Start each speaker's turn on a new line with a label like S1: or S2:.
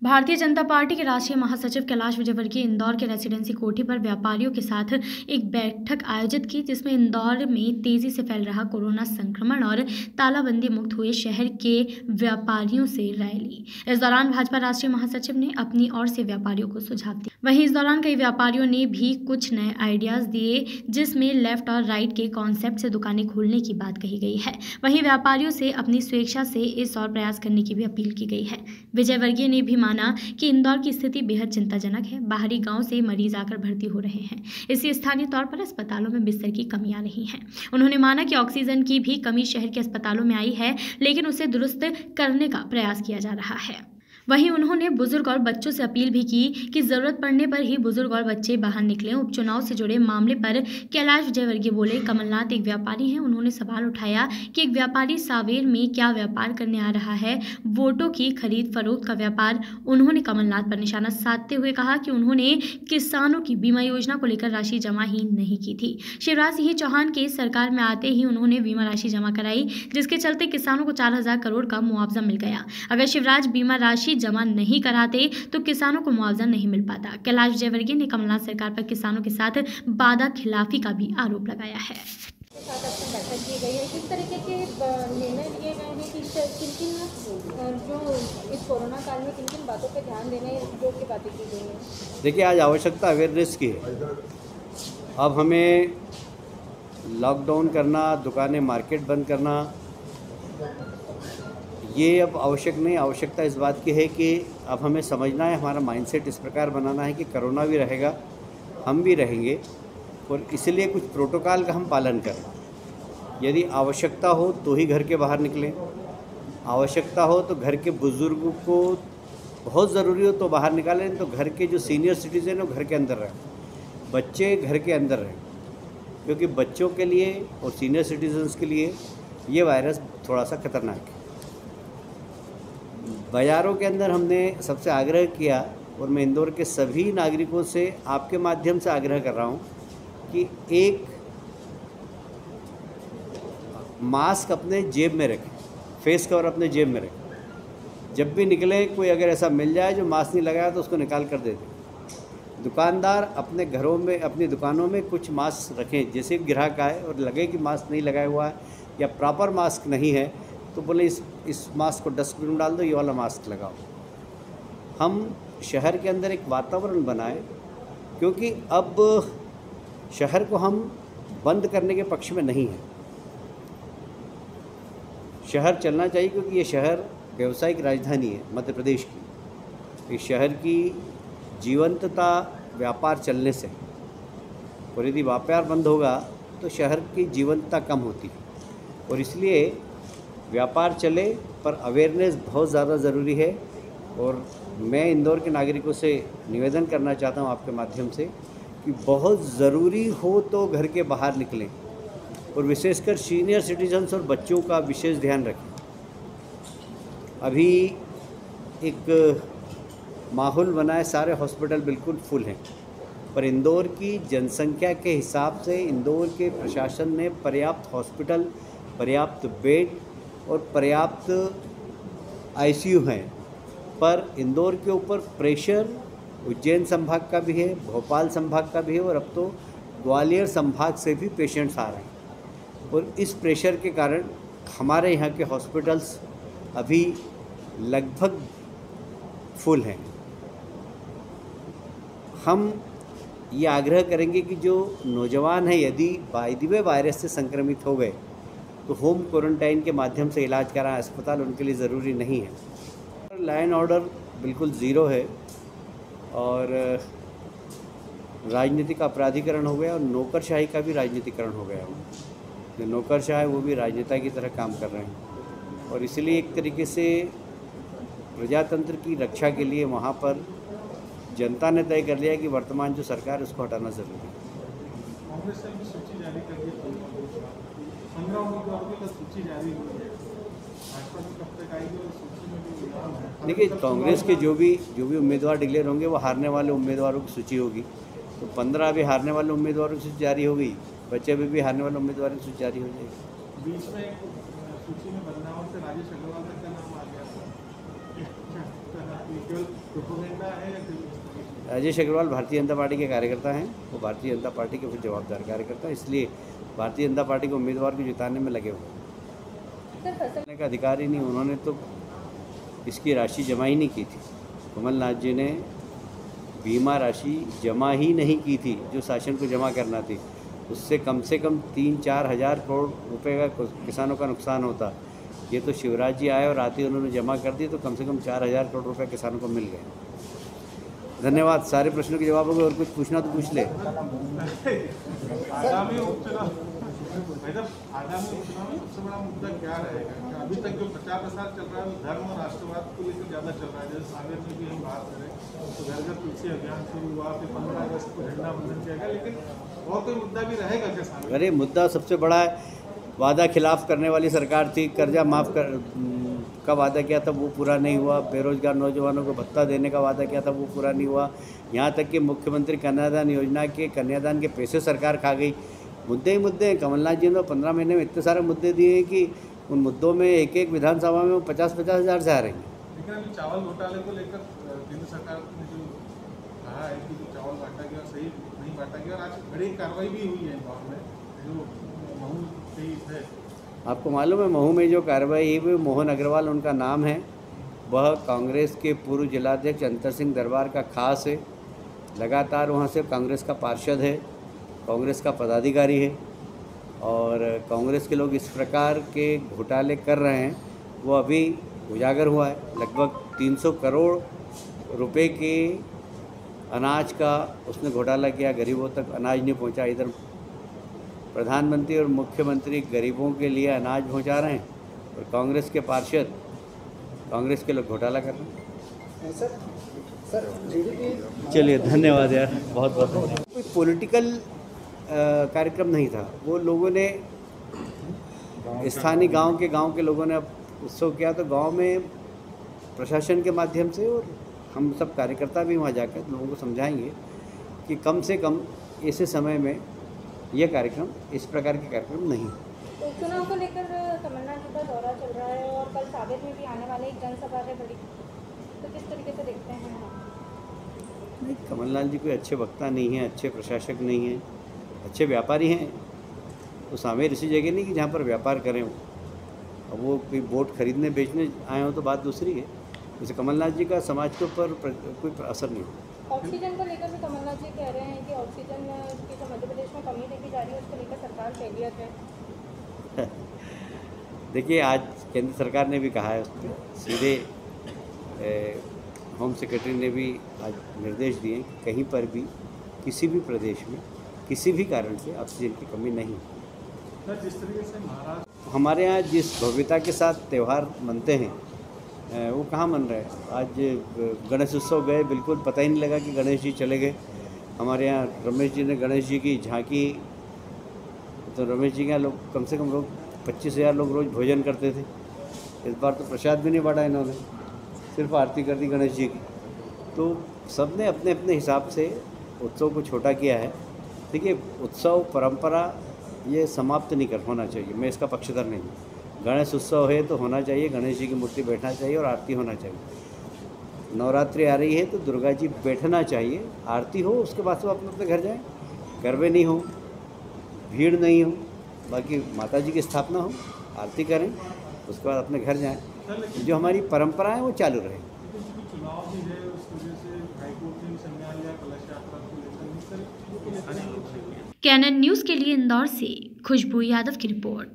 S1: Bharatiya Janata party के राष्ट्रीय महासचिव कैलाश विजयवर्गीय इंदौर के रेसिडेंसी कोठी पर व्यापारियों के साथ एक बैठक आयोजित की, जिसमें इंदौर में तेजी से फैल रहा कोरोना संक्रमण और तालाबंदी मुक्त हुए शहर के व्यापारियों से राय ली। इस दौरान भाजपा राष्ट्रीय महासचिव ने अपनी ओर से व्यापारियों को सुझाव दिए। वहीं इस दौरान कई व्यापारियों ने भी कुछ नए आइडियाज दिए, जिसमें लेफ्ट और राइट के कॉन्सेप्ट से दुकानें खोलने की बात कही गई है। वहीं व्यापारियों से अपनी स्वेच्छा से इस और प्रयास करने की भी अपील की गई है। विजयवर्गीय ने भी माना कि इंदौर की स्थिति बेहद चिंताजनक है। बाहरी गांव से मरीज आकर भर्ती हो रहे हैं, इससे स्थानीय तौर पर अस्पतालों में बिस्तर की कमी आ रही है। उन्होंने माना कि ऑक्सीजन की भी कमी शहर के अस्पतालों में आई है, लेकिन उसे दुरुस्त करने का प्रयास किया जा रहा है। वहीं उन्होंने बुजुर्ग और बच्चों से अपील भी की कि जरूरत पड़ने पर ही बुजुर्ग और बच्चे बाहर निकलें। उपचुनाव से जुड़े मामले पर कैलाश विजयवर्गीय बोले, कमलनाथ एक व्यापारी हैं। उन्होंने सवाल उठाया कि एक व्यापारी सावेर में क्या व्यापार करने आ रहा है, वोटों की खरीद फरोख्त का व्यापार। उन्होंने कमलनाथ पर निशाना साधते हुए कहा कि उन्होंने किसानों की बीमा योजना को लेकर राशि जमा ही नहीं की थी। शिवराज सिंह चौहान के सरकार में आते ही उन्होंने बीमा राशि जमा कराई, जिसके चलते किसानों को 4,000 करोड़ का मुआवजा मिल गया। अगर शिवराज बीमा राशि जमा नहीं कराते तो किसानों को मुआवजा नहीं मिल पाता। कैलाश विजयवर्गीय ने कमलनाथ सरकार पर किसानों के साथ वादा खिलाफी का भी आरोप लगाया है।
S2: बैठक की गई है, किस तरीके के निर्णय लिए गए हैं कि किन जो इस कोरोना काल में किन बातों पर ध्यान देने योग्य बातें की गई हैं?
S3: देखिए, आज आवश्यकता अवेयरनेस की है। अब हमें लॉकडाउन करना, दुकानें मार्केट बंद करना, ये अब आवश्यक नहीं। आवश्यकता इस बात की है कि अब हमें समझना है, हमारा माइंडसेट इस प्रकार बनाना है कि कोरोना भी रहेगा, हम भी रहेंगे, और इसलिए कुछ प्रोटोकॉल का हम पालन करें। यदि आवश्यकता हो तो ही घर के बाहर निकलें, आवश्यकता हो तो घर के बुज़ुर्गों को बहुत ज़रूरी हो तो बाहर निकालें, तो घर के जो सीनियर सिटीज़न हो घर के अंदर रहें, बच्चे घर के अंदर रहें, क्योंकि बच्चों के लिए और सीनियर सिटीजन्स के लिए ये वायरस थोड़ा सा खतरनाक है। बाज़ारों के अंदर हमने सबसे आग्रह किया, और मैं इंदौर के सभी नागरिकों से आपके माध्यम से आग्रह कर रहा हूँ कि एक मास्क अपने जेब में रखें, फेस कवर अपने जेब में रखें। जब भी निकले, कोई अगर ऐसा मिल जाए जो मास्क नहीं लगाया तो उसको निकाल कर दे दें। दुकानदार अपने घरों में, अपनी दुकानों में कुछ मास्क रखें। जैसे ग्राहक आए और लगे कि मास्क नहीं लगाया हुआ है या प्रॉपर मास्क नहीं है, तो बोले इस मास्क को डस्टबिन में डाल दो, ये वाला मास्क लगाओ। हम शहर के अंदर एक वातावरण बनाएं, क्योंकि अब शहर को हम बंद करने के पक्ष में नहीं हैं। शहर चलना चाहिए, क्योंकि ये शहर व्यावसायिक राजधानी है मध्य प्रदेश की। इस शहर की जीवंतता व्यापार चलने से, और यदि व्यापार बंद होगा तो शहर की जीवंतता कम होती है। और इसलिए व्यापार चले, पर अवेयरनेस बहुत ज़्यादा ज़रूरी है। और मैं इंदौर के नागरिकों से निवेदन करना चाहता हूं आपके माध्यम से कि बहुत ज़रूरी हो तो घर के बाहर निकलें, और विशेषकर सीनियर सिटीजन्स और बच्चों का विशेष ध्यान रखें। अभी एक माहौल बना है, सारे हॉस्पिटल बिल्कुल फुल हैं, पर इंदौर की जनसंख्या के हिसाब से इंदौर के प्रशासन ने पर्याप्त हॉस्पिटल, पर्याप्त बेड और पर्याप्त आईसीयू हैं। पर इंदौर के ऊपर प्रेशर उज्जैन संभाग का भी है, भोपाल संभाग का भी है, और अब तो ग्वालियर संभाग से भी पेशेंट्स आ रहे हैं। और इस प्रेशर के कारण हमारे यहाँ के हॉस्पिटल्स अभी लगभग फुल हैं। हम ये आग्रह करेंगे कि जो नौजवान हैं, यदि बाय द वे वायरस से संक्रमित हो गए तो होम क्वारंटाइन के माध्यम से इलाज कराएं, अस्पताल उनके लिए ज़रूरी नहीं है। लॉ एंड ऑर्डर बिल्कुल ज़ीरो है, और राजनीतिक अपराधीकरण हो गया, और नौकरशाही का भी राजनीतिकरण हो गया। जो नौकरशाह है वो भी राजनेता की तरह काम कर रहे हैं, और इसलिए एक तरीके से प्रजातंत्र की रक्षा के लिए वहाँ पर जनता ने तय कर लिया कि वर्तमान जो सरकार है उसको हटाना ज़रूरी है। देखिए, कांग्रेस के जो भी उम्मीदवार डिक्लेयर होंगे वो हारने वाले उम्मीदवारों की सूची होगी। तो 15 अभी हारने वाले उम्मीदवारों की सूची जारी हो गई, बच्चे भी हारने वाले उम्मीदवारों की सूची जारी हो जाएगी।
S4: बीच में सूची में बदलाव से राजेश अग्रवाल का नाम आ गया था।
S3: राजेश अग्रवाल भारतीय जनता पार्टी के कार्यकर्ता हैं, वो भारतीय जनता पार्टी के कुछ जवाबदार कार्यकर्ता हैं, इसलिए भारतीय जनता पार्टी को उम्मीदवार को जिताने में लगे हुए हैं। का अधिकार ही नहीं, उन्होंने तो इसकी राशि जमा ही नहीं की थी। कमलनाथ जी ने बीमा राशि जमा ही नहीं की थी जो शासन को जमा करना थी। उससे कम से कम 3-4 हज़ार करोड़ रुपए का किसानों का नुकसान होता। ये तो शिवराज जी आए और आते ही उन्होंने जमा कर दी, तो कम से कम 4,000 करोड़ रुपए किसानों को मिल गए। धन्यवाद। सारे प्रश्नों के जवाब हो गए, और कुछ पूछना तो पूछ ले।
S4: आगामी उपचुनाव में सबसे बड़ा मुद्दा क्या रहेगा? अभी तक जो प्रचार प्रसार चल रहा है वो धर्म और राष्ट्रवाद को लेकर ज़्यादा चल रहा है। जैसे सागर में भी हम बात करें तो घर घर तुलसी अभियान शुरू हुआ, फिर 15 अगस्त को झंडा वंदन किया गया, लेकिन और कोई मुद्दा भी रहेगा क्या सामने?
S3: अरे मुद्दा सबसे बड़ा है, वादा खिलाफ करने वाली सरकार थी। कर्जा माफ़ का वादा किया था, वो पूरा नहीं हुआ। बेरोजगार नौजवानों को भत्ता देने का वादा किया था, वो पूरा नहीं हुआ। यहाँ तक कि मुख्यमंत्री कन्यादान योजना के कन्यादान के पैसे सरकार खा गई। मुद्दे ही मुद्दे हैं। कमलनाथ जी ने 15 महीने में इतने सारे मुद्दे दिए हैं कि उन मुद्दों में एक एक विधानसभा में 50-50 हज़ार से आ रहे हैं।
S4: लेकिन अभी चावल घोटाले को लेकर केंद्र सरकार ने जो कहा है कि चावल बांटा गया सही नहीं बांटा गया, और आज बड़ी कार्रवाई भी हुई है इंदौर में जो महू है।
S3: आपको मालूम है महू में जो कार्रवाई हुई, मोहन अग्रवाल उनका नाम है। वह कांग्रेस के पूर्व जिलाध्यक्ष अंतर सिंह दरबार का खास है। लगातार वहाँ से कांग्रेस का पार्षद है, कांग्रेस का पदाधिकारी है, और कांग्रेस के लोग इस प्रकार के घोटाले कर रहे हैं वो अभी उजागर हुआ है। लगभग 300 करोड़ रुपए के अनाज का उसने घोटाला किया, गरीबों तक अनाज नहीं पहुंचा। इधर प्रधानमंत्री और मुख्यमंत्री गरीबों के लिए अनाज पहुंचा रहे हैं, और कांग्रेस के पार्षद, कांग्रेस के लोग घोटाला कर रहे हैं। चलिए धन्यवाद यार, बहुत बहुत धन्यवाद। कोई पॉलिटिकल कार्यक्रम नहीं था, वो लोगों ने स्थानीय गांव के लोगों ने उत्सव किया, तो गांव में प्रशासन के माध्यम से और हम सब कार्यकर्ता भी वहाँ जाकर लोगों को समझाएंगे कि कम से कम ऐसे समय में यह कार्यक्रम, इस प्रकार के कार्यक्रम नहीं।
S2: उपचुनाव को लेकर कमलनाथ जी का दौरा चल रहा है और कल सागर में भी आने वाले एक जनसभा है बड़ी, तो किस तरीके से देखते हैं?
S3: नहीं, कमलनाथ जी कोई अच्छे वक्ता नहीं है, अच्छे प्रशासक नहीं हैं, अच्छे व्यापारी हैं। तो सामेर ऐसी जगह नहीं कि जहाँ पर व्यापार करें हो। अब वो कोई वोट खरीदने बेचने आए हो तो बात दूसरी है। जैसे कमलनाथ जी का समाज के ऊपर कोई असर नहीं हो।
S2: ऑक्सीजन को लेकर भी कमलनाथ जी कह रहे हैं कि ऑक्सीजन की जो मध्य प्रदेश में कमी देखी जा रही है उसको लेकर सरकार फेलियर है।
S3: देखिए, आज केंद्र सरकार ने भी कहा है, उस पर सीधे होम सेक्रेटरी ने भी आज निर्देश दिए कि कहीं पर भी किसी भी प्रदेश में किसी भी कारण से ऑक्सीजन की कमी नहीं।
S4: जिस तरीके से महाराष्ट्र
S3: हमारे यहाँ जिस भव्यता के साथ त्यौहार मनते हैं वो कहाँ मन रहे हैं। आज गणेश उत्सव गए, बिल्कुल पता ही नहीं लगा कि गणेश जी चले गए। हमारे यहाँ रमेश जी ने गणेश जी की झांकी, तो रमेश जी के यहाँ लोग कम से कम लोग 25,000 लोग रोज़ भोजन करते थे। इस बार तो प्रसाद भी नहीं बांटा इन्होंने, सिर्फ आरती कर दी गणेश जी की। तो सब ने अपने अपने हिसाब से उत्सव को छोटा किया है। देखिए, उत्सव परंपरा ये समाप्त नहीं होना चाहिए, मैं इसका पक्षधर नहीं हूँ। गणेश उत्सव है तो होना चाहिए, गणेश जी की मूर्ति बैठना चाहिए और आरती होना चाहिए। नवरात्रि आ रही है तो दुर्गा जी बैठना चाहिए, आरती हो, उसके बाद सब अपने अपने घर जाएँ। गरबे नहीं हो, भीड़ नहीं हो, बाकी माता जी की स्थापना हो, आरती करें, उसके बाद अपने घर जाएं। जो हमारी परंपरा है वो चालू रहे।
S4: चुनाव भी है, उस वजह से हाईकोर्ट ने भी संज्ञान लिया कलश यात्रा को लेकर।
S1: कैनन न्यूज़ के लिए इंदौर से खुशबू यादव की रिपोर्ट।